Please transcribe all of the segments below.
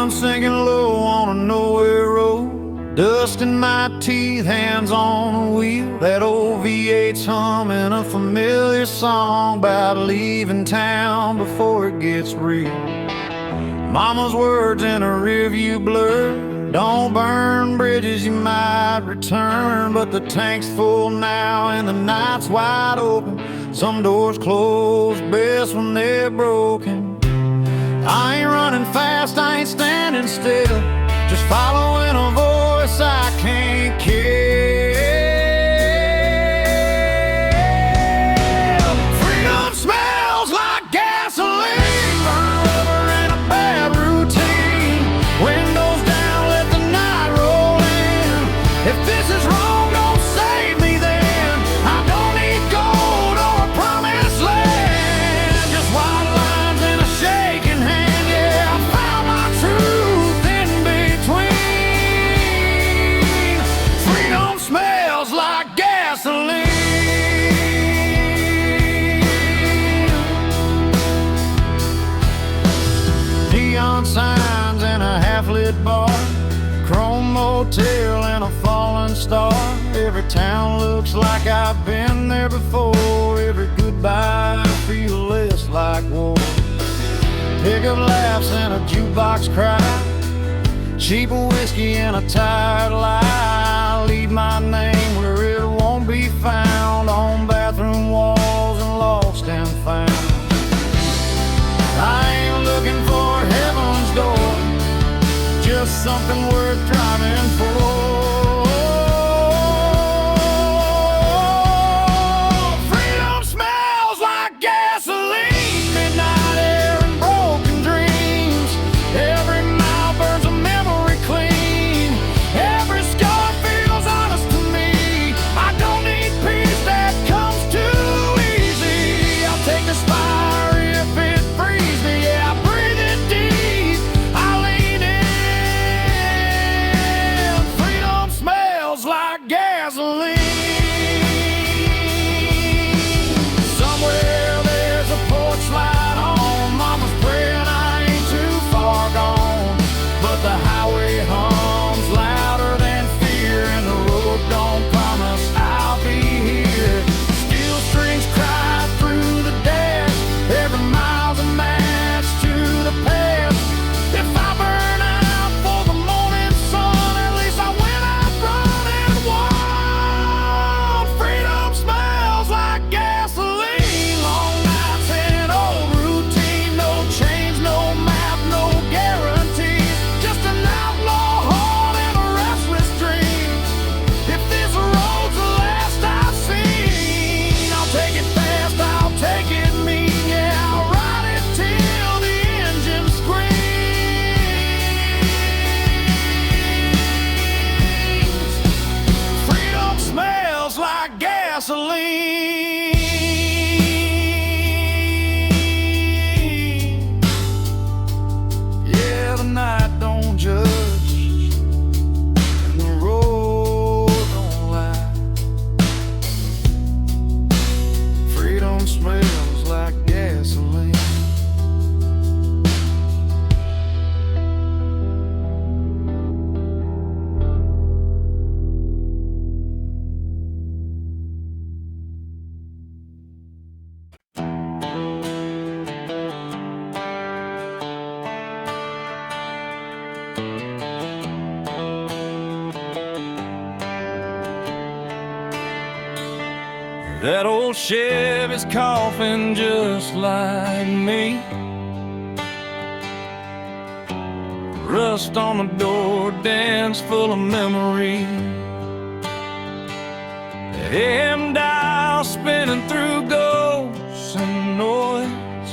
I'm sinking low on a nowhere road, dust in my teeth, hands on the wheel. That old V8's humming a familiar song about leaving town before it gets real. Mama's words in a rearview blur: don't burn bridges, you might return. But the tank's full now and the night's wide open. Some doors close best when they're broken. I ain't running fast, I ain't standing still, just following a voice I can't kill. Freedom smells like gasoline, burn rubber and a bad routine. Windows down, let the night roll in. If this is wrong, don't save me then. I don't need gold or a promised land, just white lines and a shaking hand. Smells like gasoline. Neon signs in a half-lit bar, chrome motel and a fallen star. Every town looks like I've been there before. Every goodbye feels less like war. Pickup laughs and a jukebox cry, cheap whiskey and a tired lie. Leave my name where it won't be found, on bathroom walls and lost and found. I ain't looking for heaven's door, just something worth driving for. Freedom smells like gasoline, midnight air and broken dreams. Every mile burns a memory clean. Every scar feels honest to me. I don't need peace that comes too easy. I'll take this fire if it frees me. Yeah, I breathe it deep, I lean in. Freedom smells like gasoline. Somewhere there's a porch light on. Mama's praying I ain't too far gone, but the highway hums louder than fear, and the road don't promise I'll be here. Steel strings cry through the dash, every mile's a match to the past. If I burn out for the morning sun, at least I went out running wild. Freedom smells like gasoline, long nights and old routine. No change, no map, no guarantees, just an outlaw heart and a restless dream. If this road's the last I've seen, I'll take it fast, I'll take it mean. Yeah, I'll ride it till the engine screams. Freedom smells like gasoline. Yeah, the night don't judge and the road don't lie. Freedom smells like gasoline. That old Chevy's coughing just like me. Rust on the door, dance full of memory. The AM dial spinning through ghosts and noise.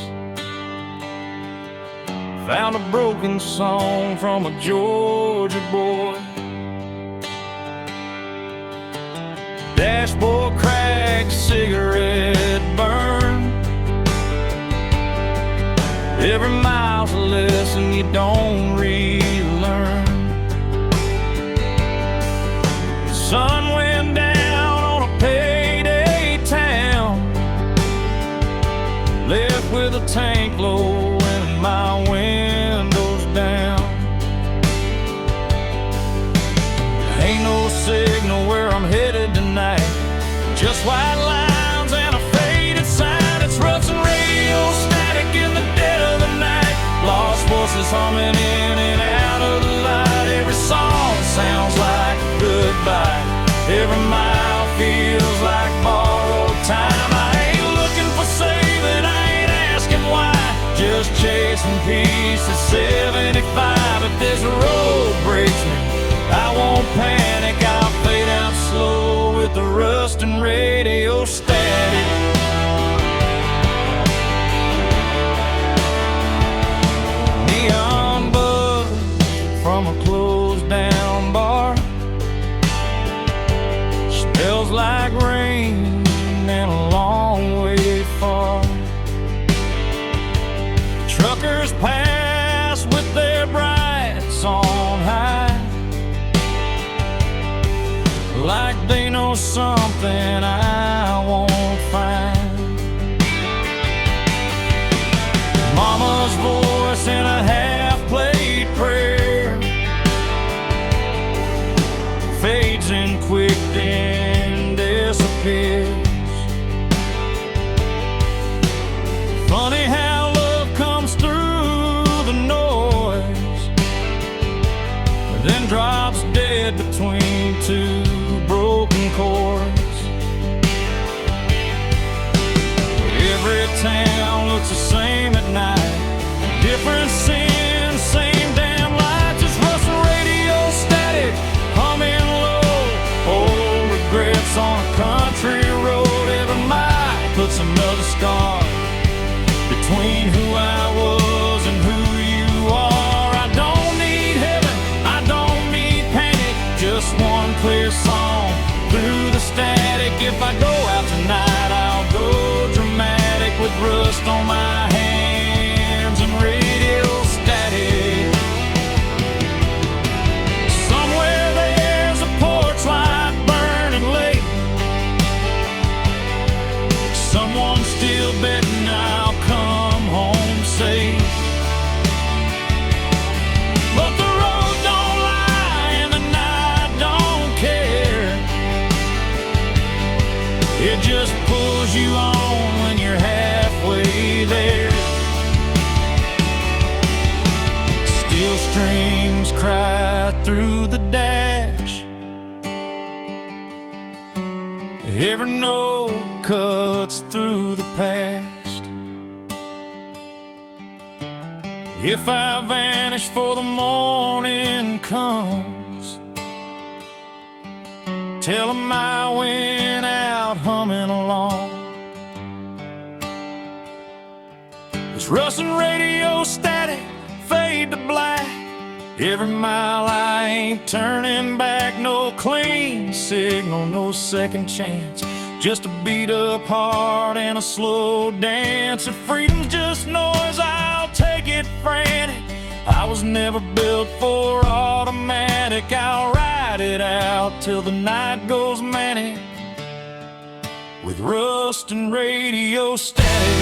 Found a broken song from a Georgia boy. Dashboard cracked, cigarette burn. Every mile's a lesson you don't relearn. The sun went down on a payday town, left with a tank low and my windows down. white lines and a faded sign. It's Rustin' radio static in the dead of the night. Lost voices humming in and out of the light. Every song sounds like goodbye. Every mile feels like borrowed time. I ain't looking for saving, I ain't asking why. Just chasing peace at 75. If this road breaks me, I won't panic. I'll fade out slow with the rustin' radio static. Neon buzz from a closed down bar. Smells like rain and a long way far. Truckers pass with their brights on high, like they know something I won't find. Mama's voice in a half-played prayer fades in quick then disappears. Funny how love comes through the noise, then drops dead between two broken chords. Every town looks the same at night. Different sin, same damn lights. It's Rustin' radio static, humming low. Old regrets on a country road. Every mile puts another scar between who I was and who you are. I don't need heaven, I don't need panic. Just one clear song through the static. If I go out tonight, I'll go dramatic with rust on my hands and radio static. Somewhere there's a porch light burning late. Someone's still betting I'll come home safe. But the road don't lie and the night don't care. It just pulls you on when you're halfway there. Steel strings cry through the dash. Every note cuts through the past. If I vanish before the morning comes, tell 'em I went out humming along. It's Rustin' radio static, fade to black. Every mile I ain't turning back. No clean signal, no second chance. Just a beat up heart and a slow dance. If freedom's just noise, I'll take it frantic. I was never built for automatic. I'll ride it out till the night goes manic with rustin' radio static.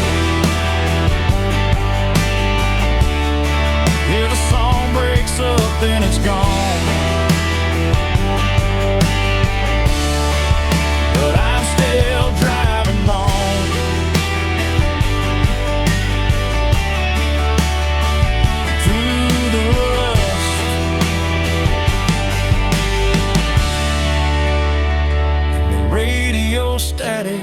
If a song breaks up, then it's gone. But I'm still driving on through the rust. The radio static.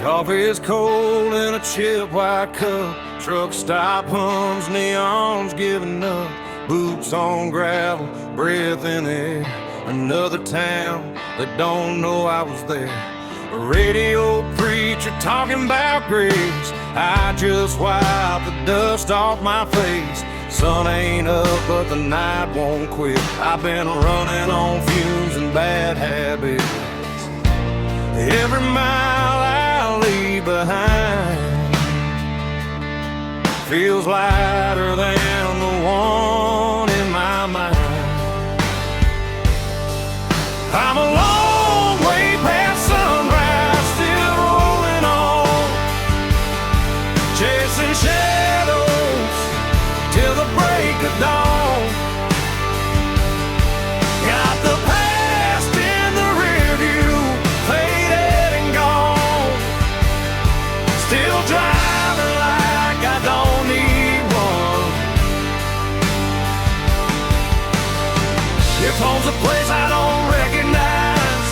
Coffee is cold in a chip white cup. Truck stop hums, neons giving up. Boots on gravel, breath in air. Another town that don't know I was there. A radio preacher talking about grace. I just wipe the dust off my face. Sun ain't up, but the night won't quit. I've been running on fumes and bad habits. Every mile I leave behind feels lighter than the one in my mind. I'm a long way past sunrise, still rolling on, chasing shadows till the break of dawn. Got the past in the rear view, faded and gone, still driving like I don't need one. If home's a place I don't recognize,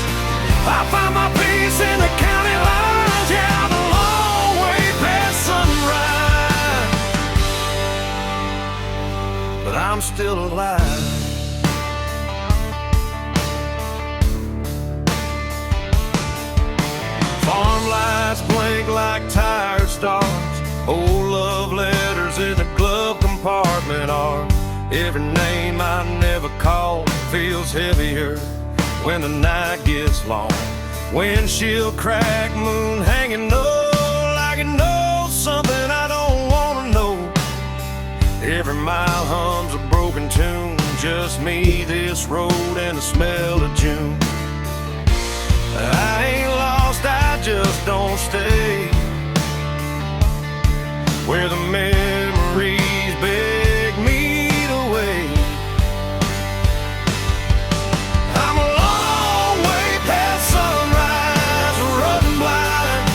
I find my peace in the county lines. Yeah, I'm a long way past sunrise, but I'm still alive. Farm lights blink like tired stars, old love letters in the glove compartment are every name I never called. Feels heavier when the night gets long. Windshield crack, moon hanging low, like it knows something I don't wanna know. Every mile hums a broken tune, just me, this road, and the smell of June. I ain't lost, I just don't stay where the memories beg me to wait. I'm a long way past sunrise, running blind,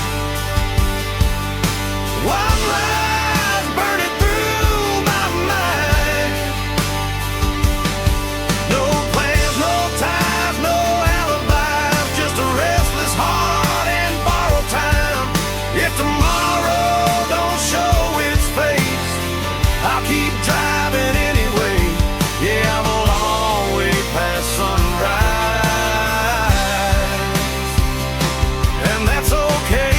wild lies burning through my mind. No plans, no ties, no alibis, just a restless heart and borrowed time. If tomorrow don't show its face, I'll keep driving anyway. Yeah, I'm a long way past sunrise, and that's okay.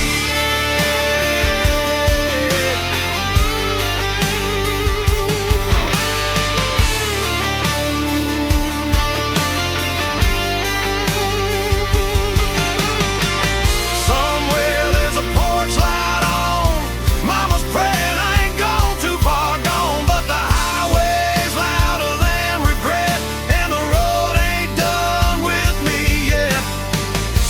Somewhere there's a porch light on, mama's praying I ain't gone too far gone, but the highway's louder than regret, and the road ain't done with me yet.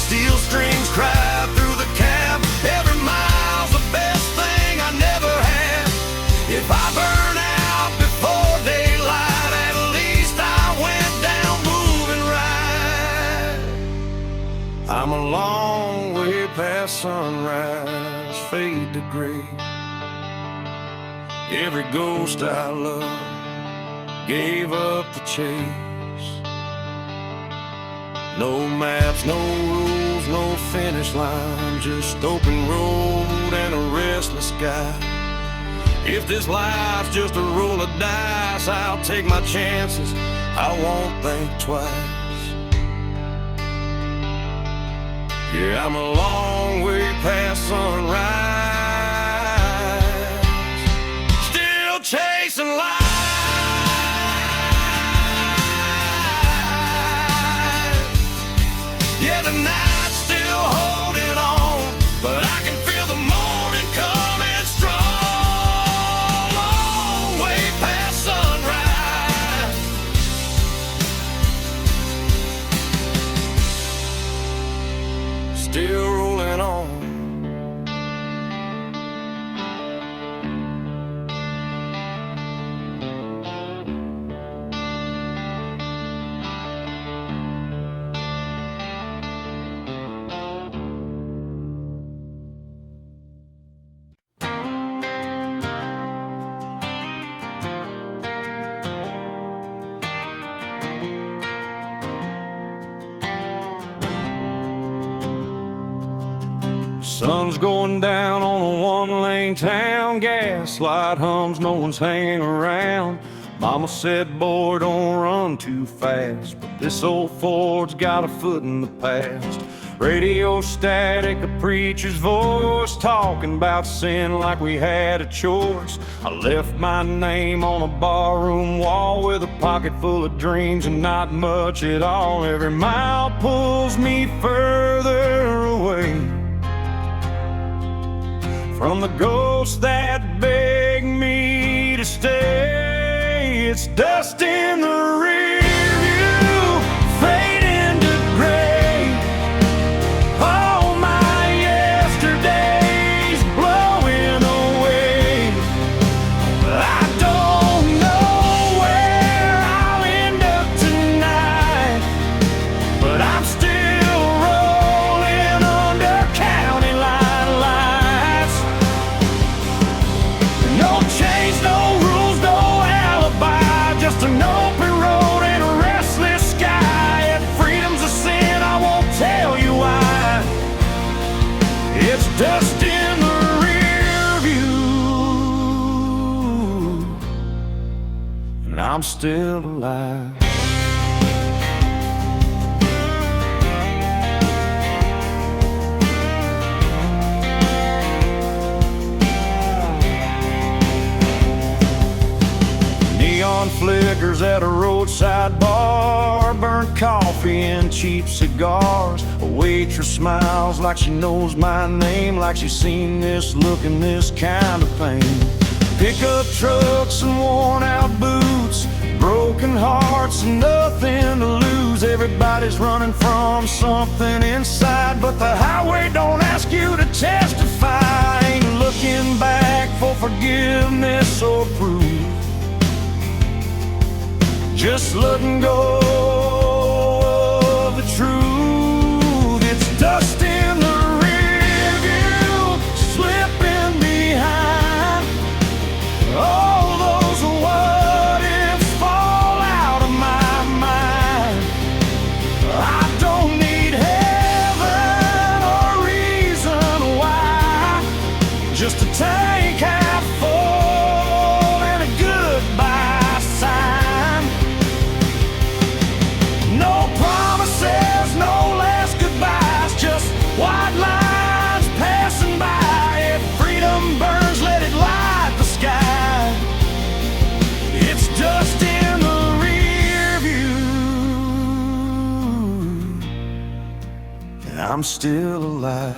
Steel strings cry through the cab, every mile's the best thing I never had. If I burn out before daylight, at least I went down moving right. I'm a long way past sunrise, fade to gray. Every ghost I loved gave up the chase. No maps, no rules, no finish line, just open road and a restless sky. If this life's just a roll of dice, I'll take my chances, I won't think twice. Yeah, I'm a long way past sunrise, still chasing life. Yeah, the night's still holding on, but I can feel the morning coming strong. Long way past sunrise, still rolling on. Sun's going down on a one-lane town, gaslight hums, no one's hanging around. Mama said, boy, don't run too fast, but this old Ford's got a foot in the past. Radio static, the preacher's voice, talking about sin like we had a choice. I left my name on a barroom wall with a pocket full of dreams and not much at all. Every mile pulls me further away from the ghosts that beg me to stay. It's dust in the rear view, fading to gray. All my yesterdays blowing away. I don't know where I'll end up tonight, but I'm still rolling under county line lights. No chains, no rules, no alibi, just an open road and a restless sky. If freedom's a sin, I won't tell you why. It's dust in the rear view, and I'm still alive. Neon flickers at a roadside bar, burnt coffee and cheap cigars. A waitress smiles like she knows my name, like she's seen this look and this kind of pain. Pickup trucks and worn out boots, broken hearts and nothing to lose. Everybody's running from something inside, but the highway don't ask you to testify. Ain't looking back for forgiveness or proof, just letting go of the truth. It's dust in the rear view, slipping behind. All those what ifs fall out of my mind. I don't need heaven or reason why, just a tank half full and a goodbye sign. No promises, no last goodbyes, just white lines passing by. If freedom burns, let it light the sky. It's dust in the rear view, and I'm still alive.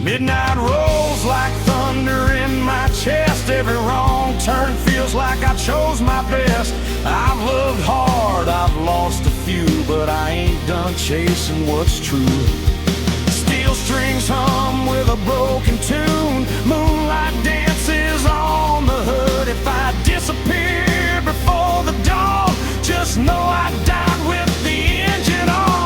Midnight rolls like thunder in my chest. Every wrong turn feels like I chose my best. I've loved hard, I've lost a few, but I ain't done chasing what's true. Steel strings hum with a broken tune, moonlight dances on the hood. If I disappear before the dawn, just know I died with the engine on.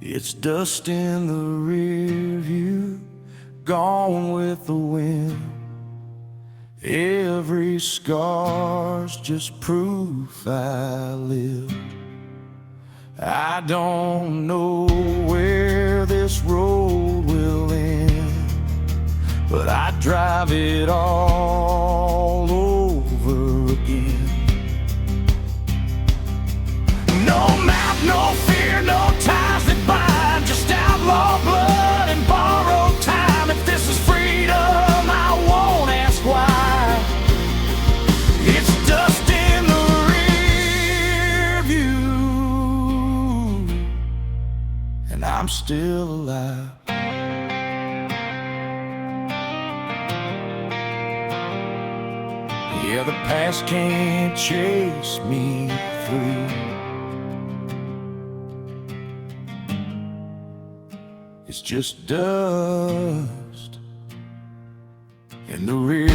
It's dust in the rear view, gone with the wind. Every scar's just proof I live. I don't know where this road will end, but I drive it all over again. No map, no fear, no ties that bind, just outlaw blood and borrowed time. If this is freedom, I won't ask why. It's dust in the rear view, and I'm still alive. Yeah, the past can't chase me through. It's just dust in the rear.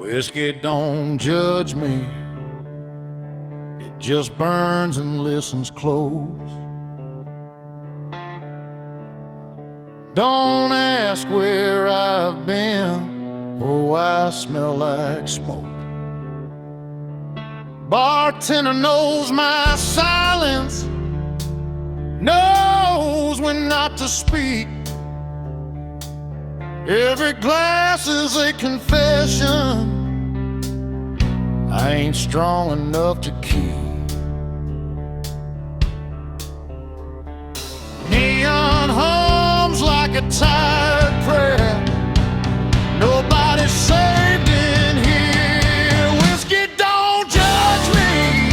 Whiskey don't judge me, it just burns and listens close. Don't ask where I've been or why I smell like smoke. Bartender knows my silence, knows when not to speak. Every glass is a confession I ain't strong enough to keep. Neon hums like a tired prayer. Nobody's saved in here. Whiskey don't judge me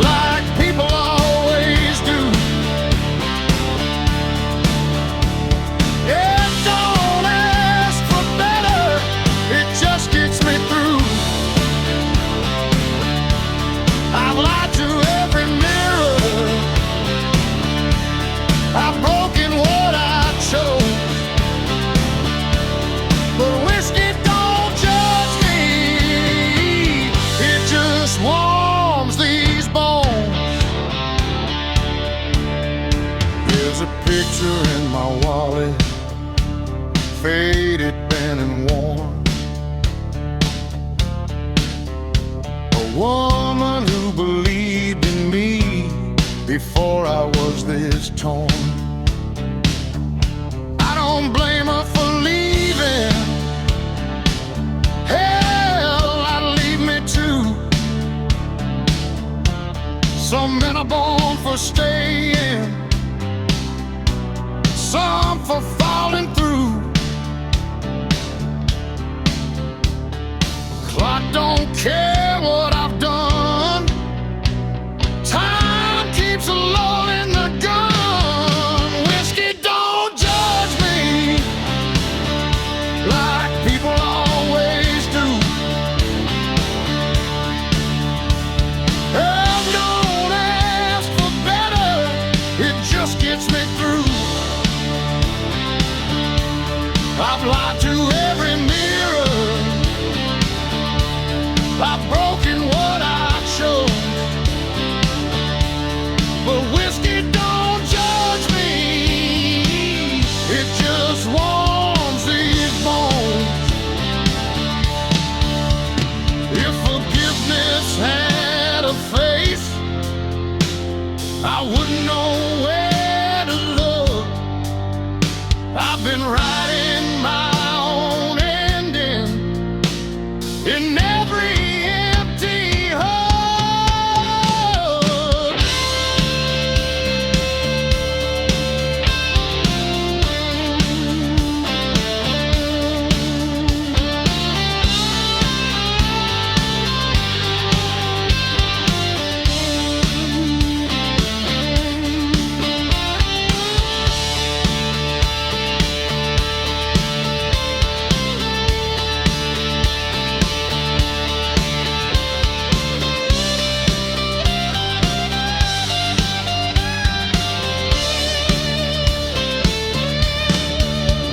like people always do. It don't ask for better, it just gets me through. I've lied to every mirror, I've broken what I chose. But whiskey don't judge me, it just warms these bones. There's a picture in my wallet, faded, bent and worn. A woman who believed in me before I was this torn. I don't blame her for leaving, hell, I'd leave me too. Some men are born for staying, some for falling through. Clock don't care what I've done, time keeps loading the gun. Whiskey don't judge me like people always do. Hell don't ask for better, it just gets me through. I've lied to every mirror, I've broken what I chose. But whiskey don't judge me, it just warms these bones. If forgiveness had a face, I wouldn't know where to look. I've been writing my own ending in every empty hug.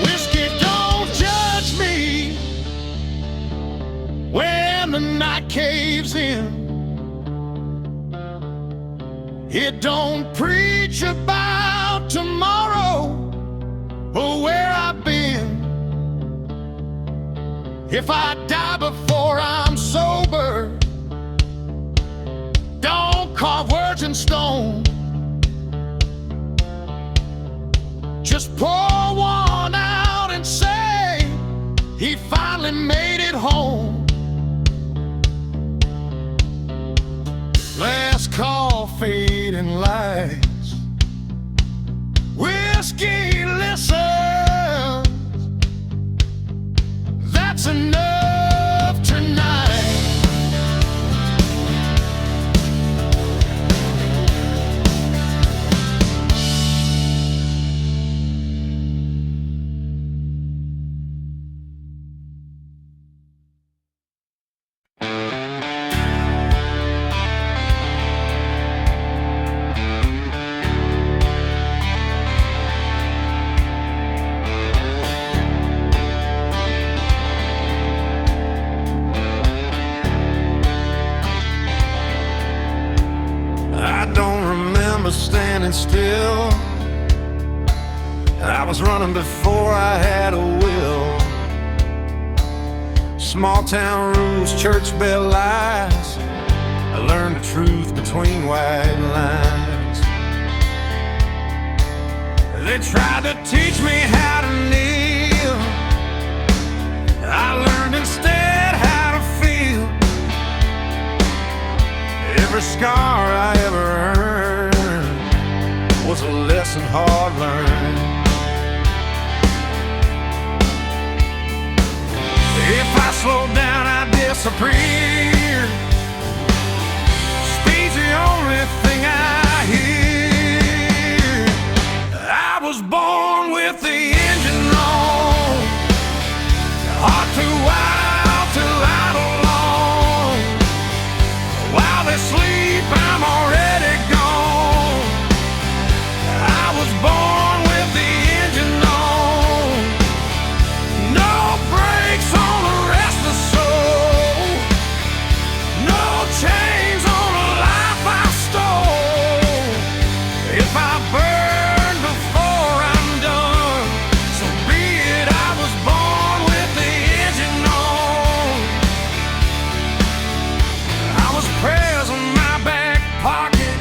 Whiskey don't judge me when the night caves in. It don't preach about tomorrow or where I've been. If I die before I'm sober, don't carve words in stone. Just pour one out and say he finally made it home. Last call, fading lights. Whiskey listens, that's enough tonight. standing still. I was running before I had a will. Small town rules, church bell lies. I learned the truth between white lines. They tried to teach me how to kneel. I learned instead how to feel. Every scar I ever earned was a lesson hard learned. If I slow down, I disappear. Speed's the only thing I hear. I was born with the engine on, heart too wild to outlaw. While they sleep, I'm already gone. I was born with the engine on, no brakes on the restless soul, no chains on the life I stole. If I burn before I'm done, so be it. I was born with the engine on. I was prayers in my back pocket,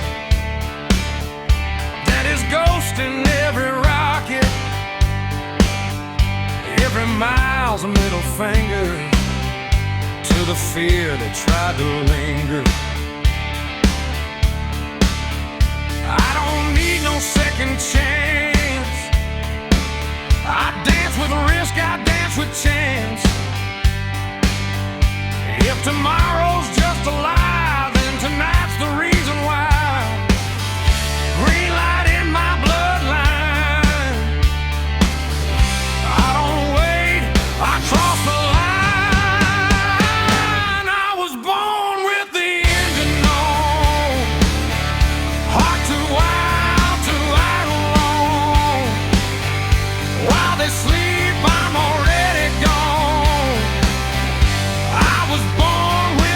Daddy's ghost in every rocket. Every mile's a middle finger to the fear that tried to linger. I don't need no second chance. I dance with risk, I dance with chance. If tomorrow's just a lie, then tonight's the reason why. Green light in my bloodline. I don't wait, I cross the line. I was born with the engine on, heart too wild to outlaw. While they sleep, I'm already gone. I was born with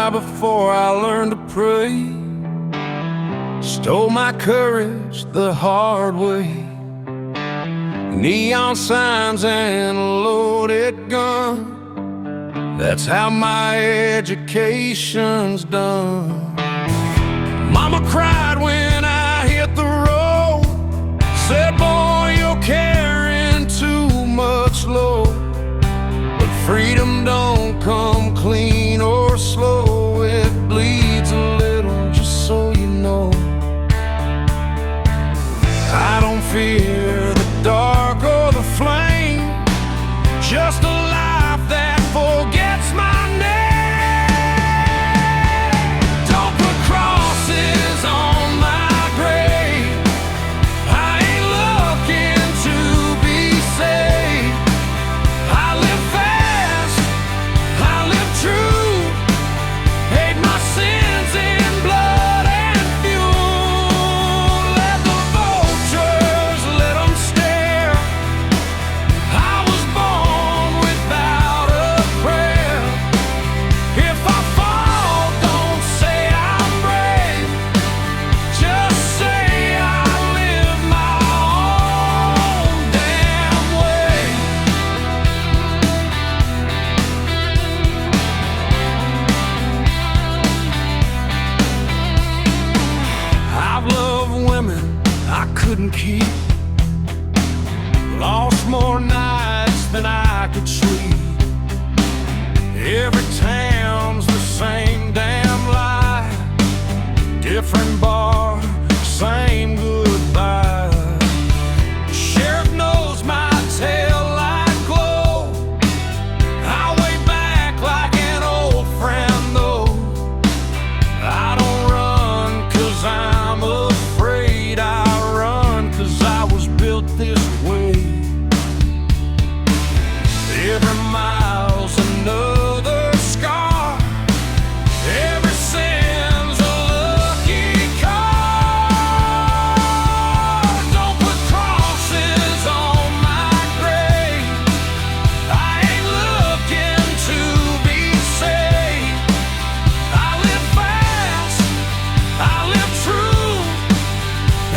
lie before I learned to pray. Stole my courage the hard way. Neon signs and a loaded gun, that's how my education's done. Mama cried when I hit the road, said, boy, you're carrying too much load. But freedom don't come clean or slow, it bleeds a little, just so you know. I don't fear the dark or the flame, just a life that forgets my name. Don't put crosses on my grave, I ain't looking to be saved. I live fast, I live true, hate my sins in blood and fuel. Let the vultures, let them stare, I was born without a prayer. If I fall, don't say I'm brave, just say I live my own damn way. I've loved women I couldn't keep, lost more nights than I could sleep. Every town's the same damn lie, different bar, same goodbye. Sheriff knows my tail light glow, I way back like an old friend though. I don't run 'cause I'm afraid, I run 'cause I was built this way. Every mile's another scar, every sin's a lucky card. Don't put crosses on my grave, I ain't looking to be saved. I live fast, I live true,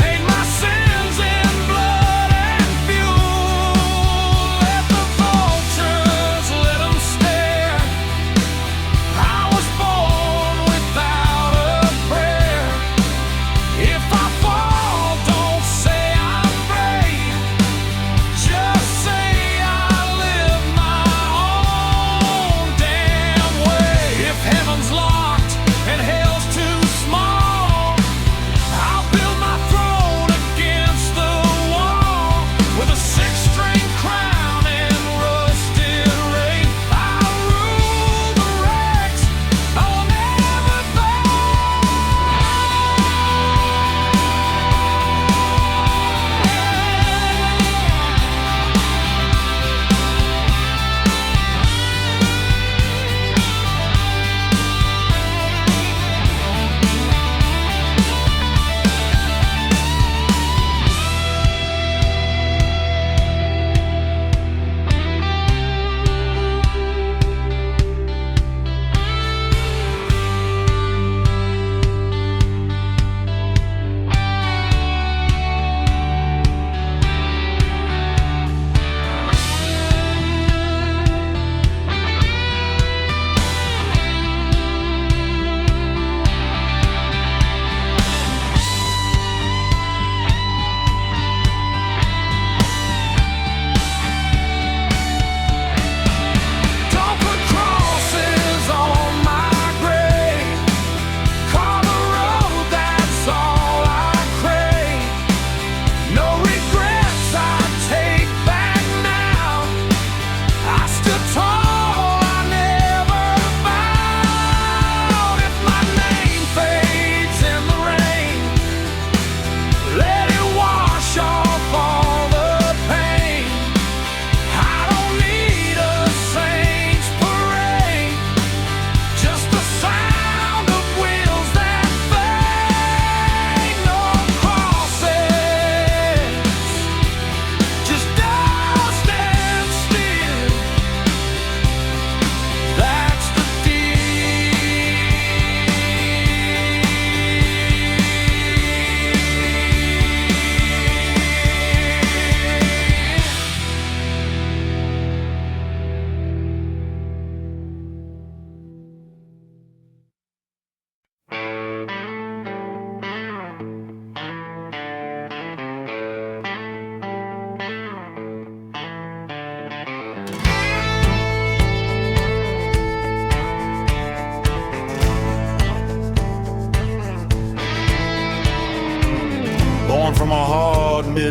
hate my sins in blood and fuel. Let the vultures,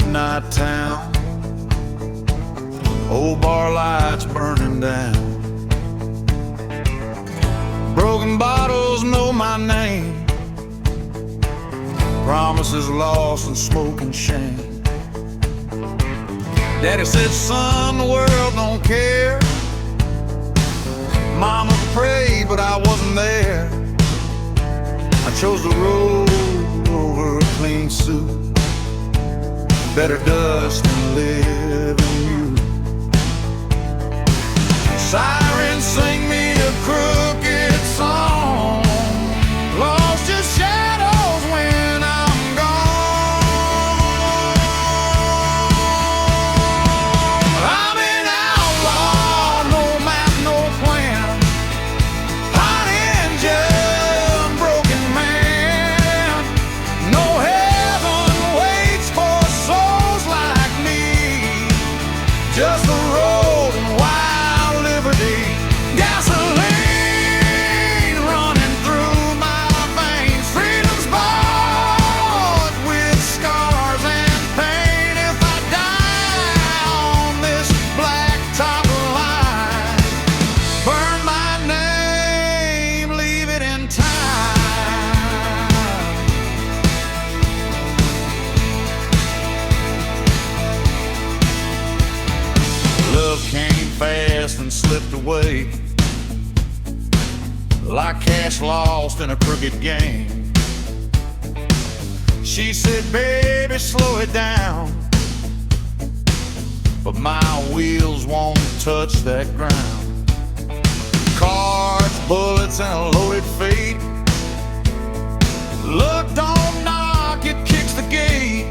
midnight town, old bar lights burning down. Broken bottles know my name, promises lost and smoke and shame. Daddy said, son, the world don't care. Mama prayed, but I wasn't there. I chose the road over a clean suit, better dust than living mute. Sirens sing me a crooked song, lost your shadows when I'm gone. I'm an outlaw, no map, no plan, hot engine, broken man. No heaven waits for souls like me, just the road and wild liberty. Gasoline running through my veins, freedom's bought with scars and pain. If I die on this blacktop line, burn my name, leave it in time. Love came fast and slipped away, like cash lost in a crooked game. She said, baby, slow it down, but my wheels won't touch that ground. Cards, bullets, and a loaded fate. Luck don't knock, it kicks the gate.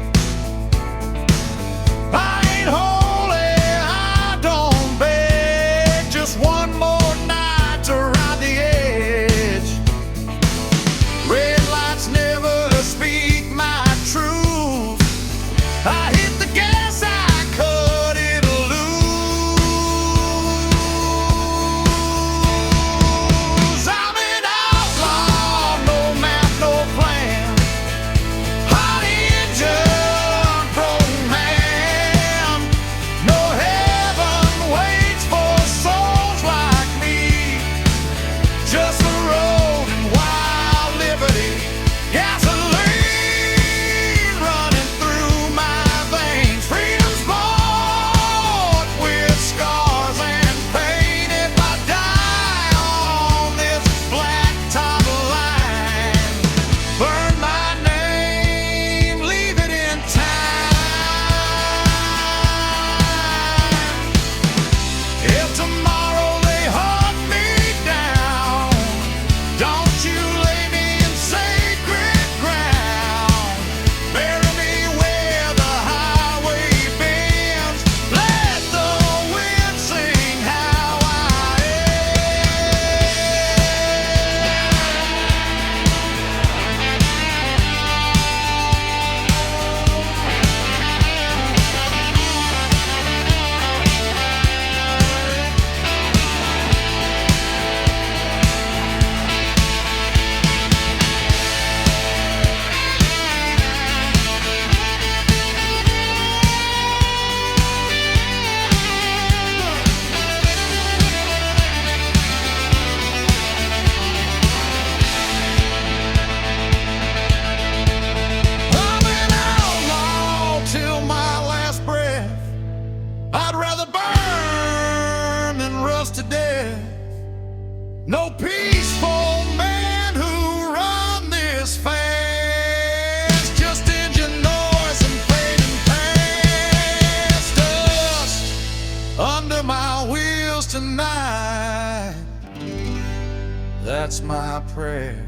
I ain't holy, I don't beg, just one more night to ride the edge. Red lights never speak my truth. I hit the gas, I cut it loose. I'm an outlaw, no map, no plan, hot engine, broken man. No heaven waits for souls like me, just the road and wild liberty. Gasoline running through my veins, freedom's bought with scars and pain. If I die on this blacktop line, burn my name, leave it in time. If tomorrow they hunt me down, don't you lay me in sacred ground. Bury me where the highway bends. Let the wind sing how I I'm an outlaw till my last breath. I'd rather burn than rust to death. No peaceful men who run this fast, just engine noise and fading past us. Under my wheels tonight, that's my prayer,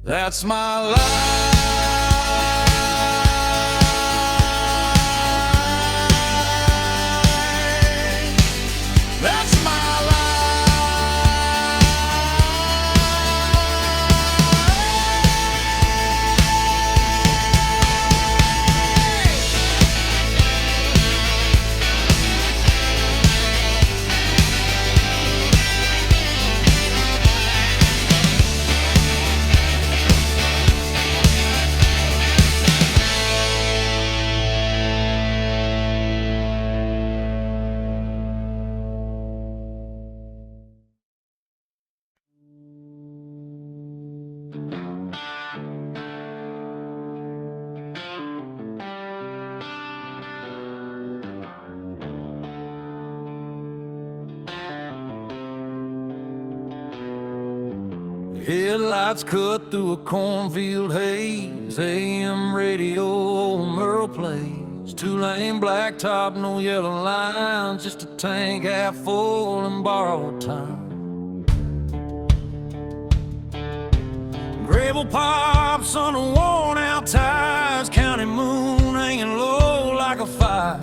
that's my life. That's my life. Headlights cut through a cornfield haze. AM radio, old Merle plays. Two-lane blacktop, no yellow lines. Just a tank half full and borrowed time. Gravel pops under worn-out tires. County moon hanging low like a fire.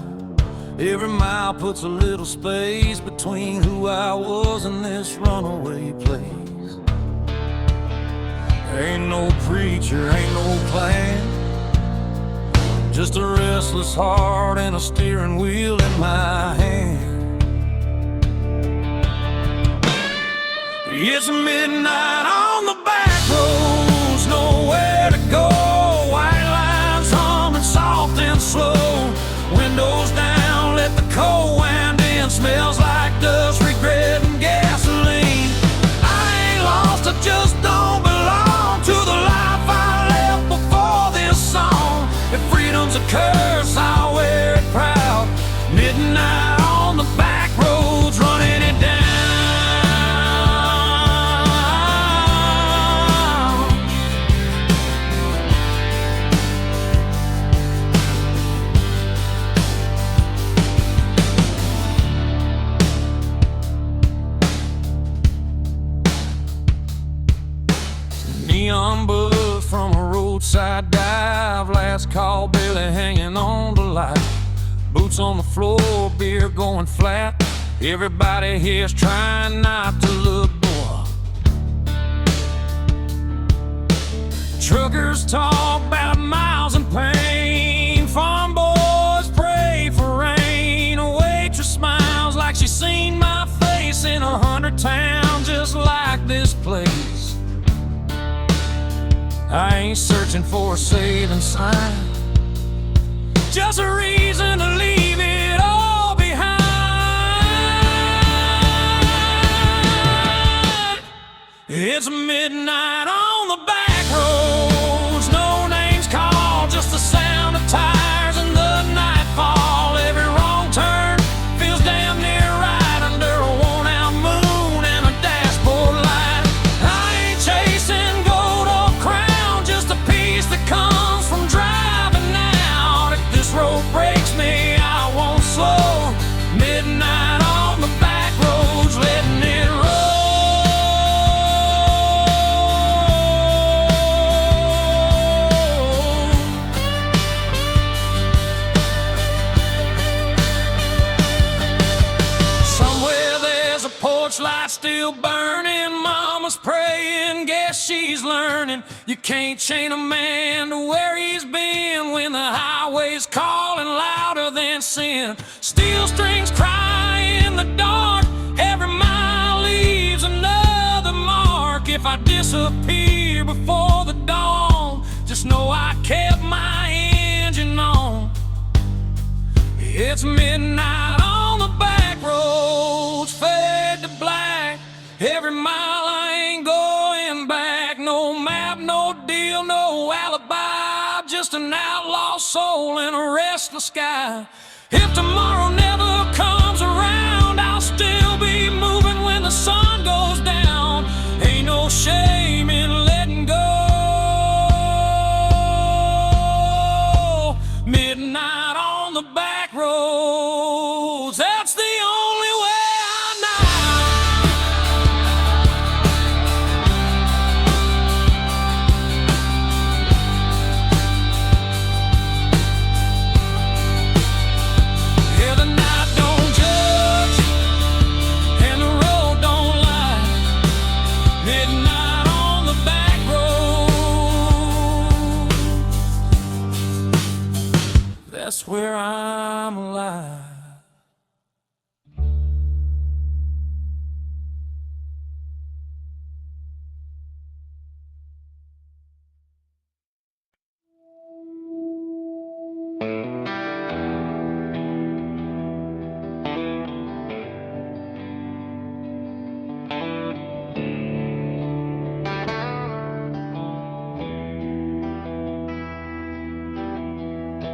Every mile puts a little space between who I was and this runaway place. Ain't no preacher, ain't no plan, just a restless heart and a steering wheel in my hand. It's midnight on the back roads, nowhere to go. White lines humming soft and slow. Windows down, let the cold wind in. Smells like dust, regret, and gasoline. I ain't lost, I just don't belong to the life I left before this song. If freedom's a curse, I'll wear it proud. Midnight on the back roads, running it down. Neon buzz from a roadside dive. Last call, barely hanging on to life. Boots on the floor, beer going flat. Everybody here's trying not to look poor. Truckers talk about miles and pain. Farm boys pray for rain. A waitress smiles like she's seen my face in 100 towns just like this place. I ain't searching for a saving sign, just a reason to leave it all behind. It's midnight on the back roads, no names called, just the sound of tires and the nightfall. Every wrong turn feels damn near right under a worn-out moon and a dashboard light. I ain't chasing gold or crown, just a piece that comes from driving out. If this road breaks me, I won't slow. Midnight on the back roads, letting it roll. Somewhere there's a porch light still burning. Mama's praying, guess she's learning. You can't chain a man to where he's been when the highway's calling louder than sin. Steel strings cry in the dark, every mile leaves another mark. If I disappear before the dawn, just know I kept my engine on. It's midnight on the back roads, fade to black. Every mile I ain't going back. No map, no deal, no alibi. Just an outlaw soul in a restless sky. If tomorrow never comes around, I'll still be moving when the sun goes down. Ain't no shame in letting go. Midnight on the back roads, that's the only way I know. Yeah, the night don't judge and the road don't lie. Midnight on the back road, that's where I'm alive.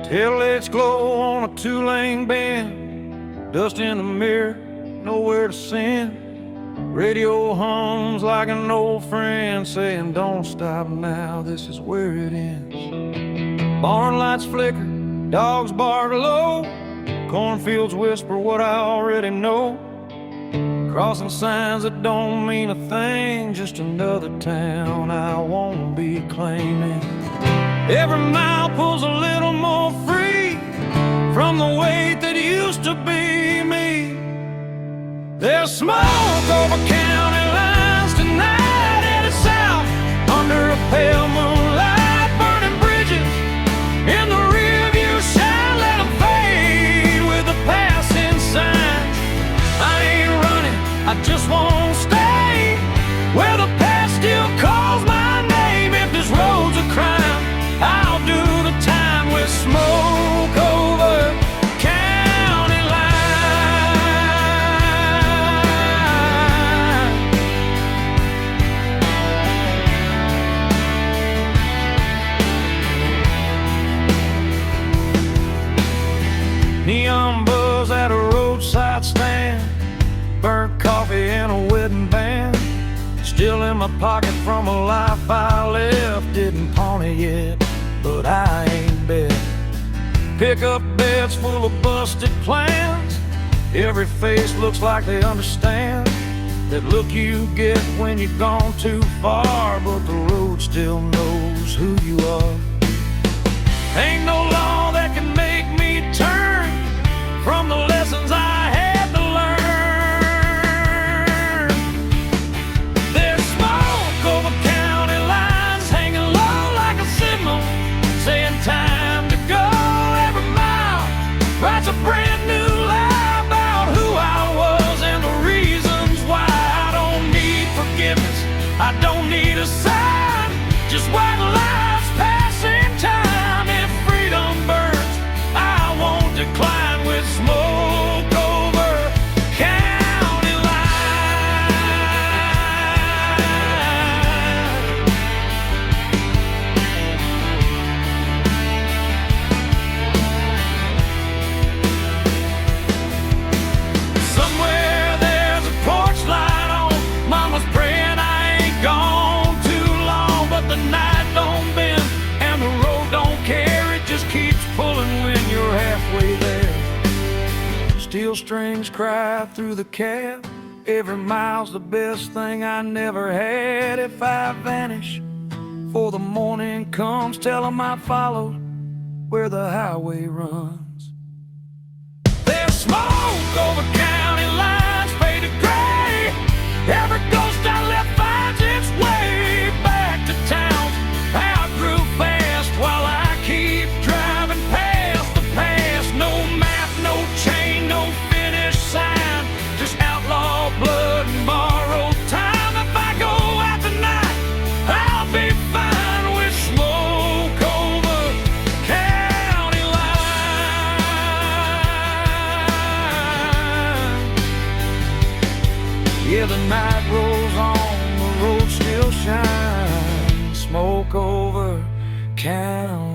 Taillights glow on a two-lane bend, dust in the mirror, nowhere to send. Radio hums like an old friend saying, don't stop now, this is where it ends. Barn lights flicker, dogs bark low, cornfields whisper what I already know. Crossing signs that don't mean a thing, just another town I won't be claiming. Every mile pulls a little more free from the weight that used to be me. There's smoke over county lines tonight, headed south under a pale moonlight, burning bridges in the rearview shine. Let them fade with the passing signs. I ain't running, I just won't stay where the past still calls my name. If this road's a crime, I'll do the time with smoke over county line. Neon buzz at a roadside stand, burnt coffee in a wedding band, still in my pocket from a life I left. Didn't pawn it yet, but I ain't bet. Pickup beds full of busted plans, every face looks like they understand that look you get when you've gone too far, but the road still knows who you are. Ain't no law that can make me turn from the lessons I had to learn. There's smoke over county lines, hanging low like a signal, saying time to go. Every mile writes a brand new lie about who I was and the reasons why. I don't need forgiveness, I don't need a sign, just white lies passing time. If freedom burns, I won't decline with smoke over county line. Somewhere there's a porch light on, mama's praying I ain't gone too long, but the night don't bend and the road don't care, it just keeps pulling when you're halfway there. Steel strings cry through the cab, every mile's the best thing I never had. If I vanish before the morning comes, tell 'em I followed where the highway runs. There's smoke over county lines, faded gray, every ghost I left finds its way back to town. I grew fast while I keep driving past the past. No map, no chain, no finish sign, just outlaw blood and borrowed time. If I go out tonight, I'll be fine with smoke over county line. Yeah, the night rolls on, the road still shines, smoke over county